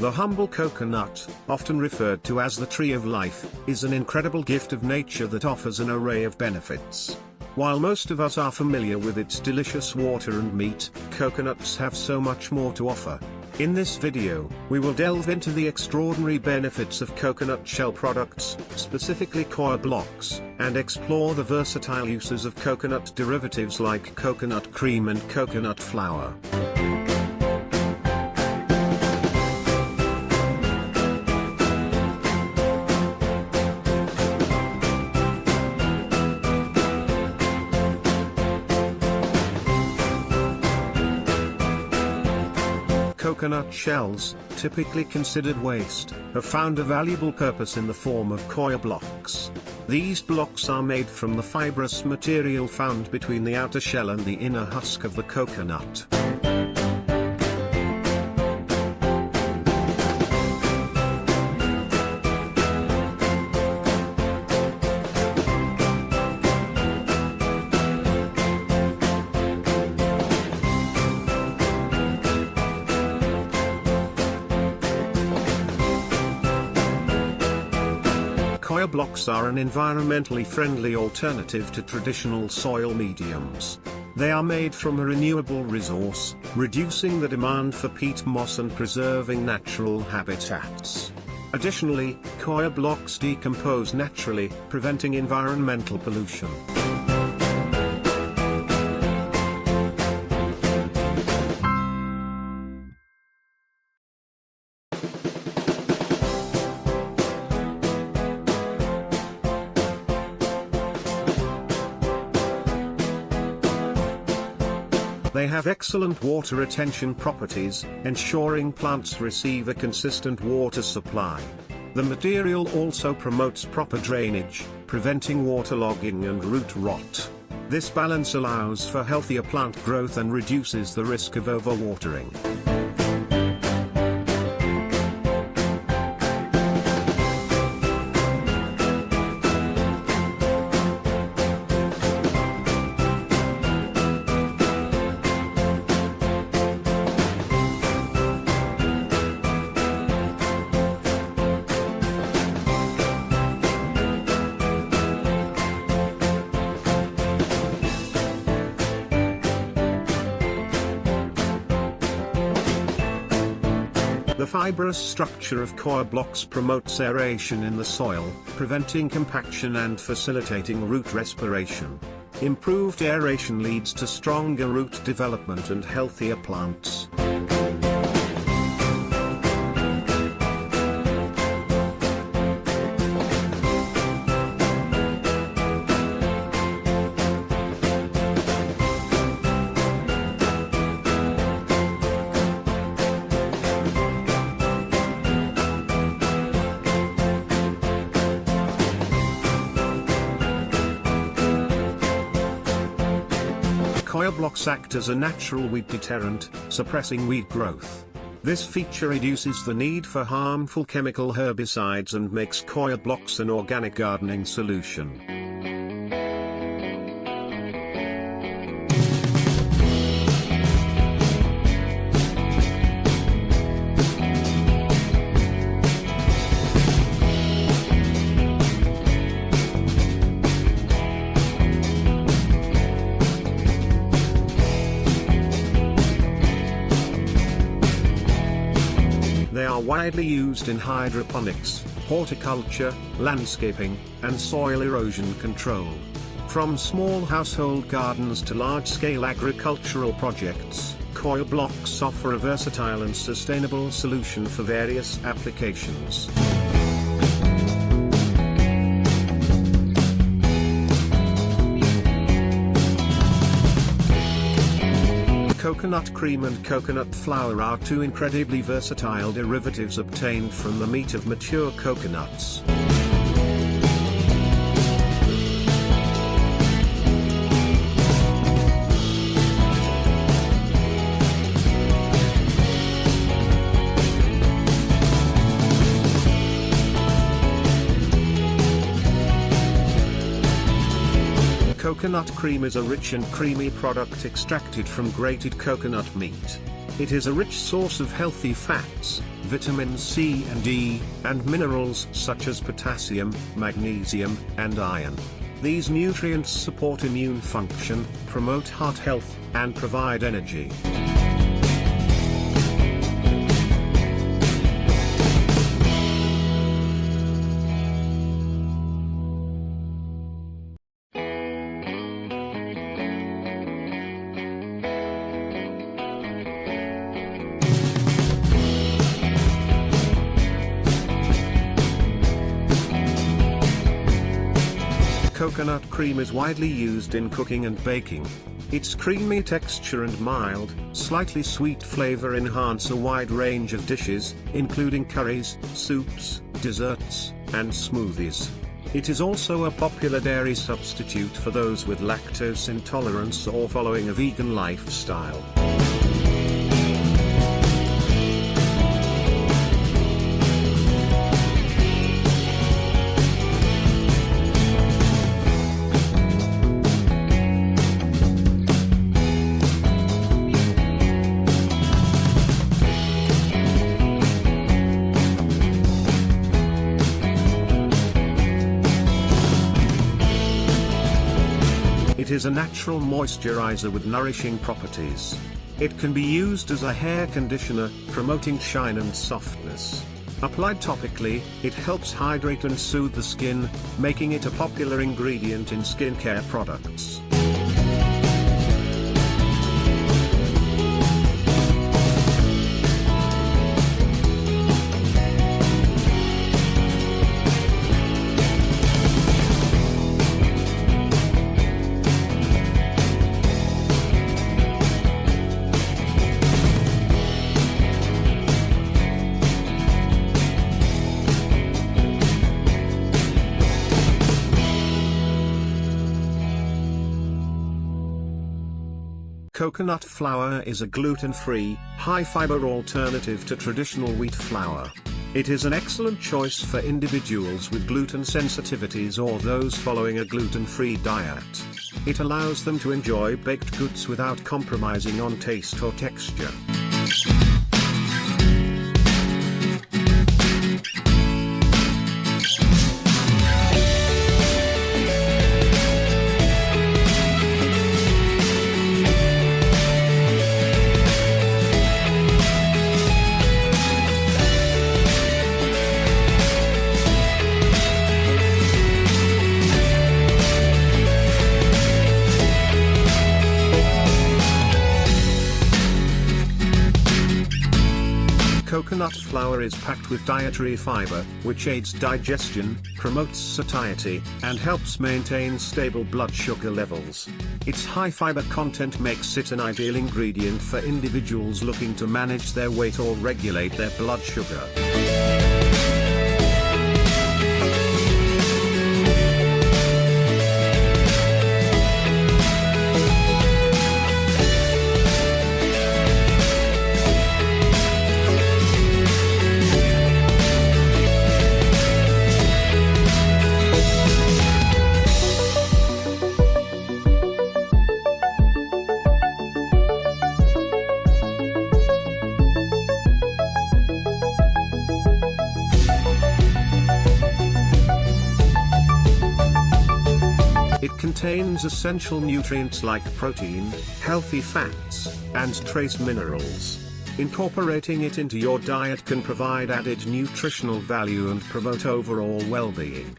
The humble coconut, often referred to as the tree of life, is an incredible gift of nature that offers an array of benefits. While most of us are familiar with its delicious water and meat, coconuts have so much more to offer. In this video, we will delve into the extraordinary benefits of coconut shell products, specifically coir blocks, and explore the versatile uses of coconut derivatives like coconut cream and coconut flour. Coconut shells, typically considered waste, have found a valuable purpose in the form of coir blocks. These blocks are made from the fibrous material found between the outer shell and the inner husk of the coconut. Coir blocks are an environmentally friendly alternative to traditional soil mediums. They are made from a renewable resource, reducing the demand for peat moss and preserving natural habitats. Additionally, coir blocks decompose naturally, preventing environmental pollution. They have excellent water retention properties, ensuring plants receive a consistent water supply. The material also promotes proper drainage, preventing waterlogging and root rot. This balance allows for healthier plant growth and reduces the risk of overwatering. The fibrous structure of coir blocks promotes aeration in the soil, preventing compaction and facilitating root respiration. Improved aeration leads to stronger root development and healthier plants. Coir blocks act as a natural weed deterrent, suppressing weed growth. This feature reduces the need for harmful chemical herbicides and makes coir blocks an organic gardening solution. They are widely used in hydroponics, horticulture, landscaping, and soil erosion control. From small household gardens to large-scale agricultural projects, coir blocks offer a versatile and sustainable solution for various applications. Coconut cream and coconut flour are two incredibly versatile derivatives obtained from the meat of mature coconuts. Coconut cream is a rich and creamy product extracted from grated coconut meat. It is a rich source of healthy fats, vitamins C and E, and minerals such as potassium, magnesium, and iron. These nutrients support immune function, promote heart health, and provide energy. Coconut cream is widely used in cooking and baking. Its creamy texture and mild, slightly sweet flavor enhance a wide range of dishes, including curries, soups, desserts, and smoothies. It is also a popular dairy substitute for those with lactose intolerance or following a vegan lifestyle. It is a natural moisturizer with nourishing properties. It can be used as a hair conditioner, promoting shine and softness. Applied topically, it helps hydrate and soothe the skin, making it a popular ingredient in skincare products. Coconut flour is a gluten-free, high-fiber alternative to traditional wheat flour. It is an excellent choice for individuals with gluten sensitivities or those following a gluten-free diet. It allows them to enjoy baked goods without compromising on taste or texture. Coconut flour is packed with dietary fiber, which aids digestion, promotes satiety, and helps maintain stable blood sugar levels. Its high fiber content makes it an ideal ingredient for individuals looking to manage their weight or regulate their blood sugar. It contains essential nutrients like protein, healthy fats, and trace minerals. Incorporating it into your diet can provide added nutritional value and promote overall well-being.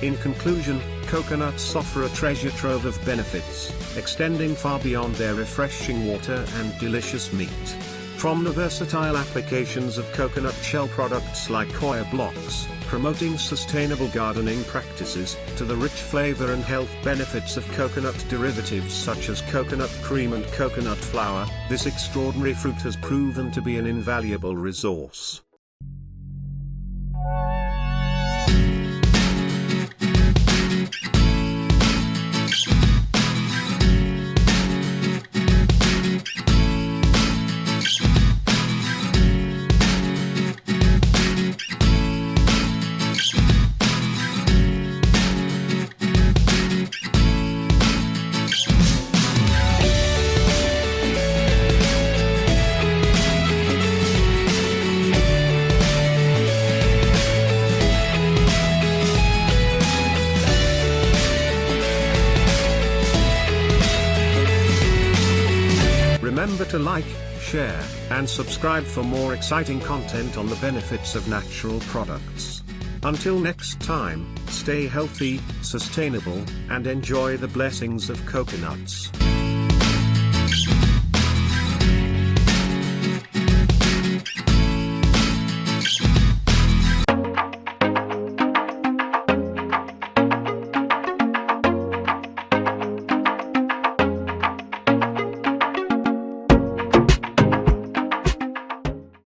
In conclusion, coconuts offer a treasure trove of benefits, extending far beyond their refreshing water and delicious meat. From the versatile applications of coconut shell products like Coil Blocks, promoting sustainable gardening practices, to the rich flavor and health benefits of coconut derivatives such as coconut cream and coconut flour, this extraordinary fruit has proven to be an invaluable resource. Remember to like, share, and subscribe for more exciting content on the benefits of natural products. Until next time, stay healthy, sustainable, and enjoy the blessings of coconuts.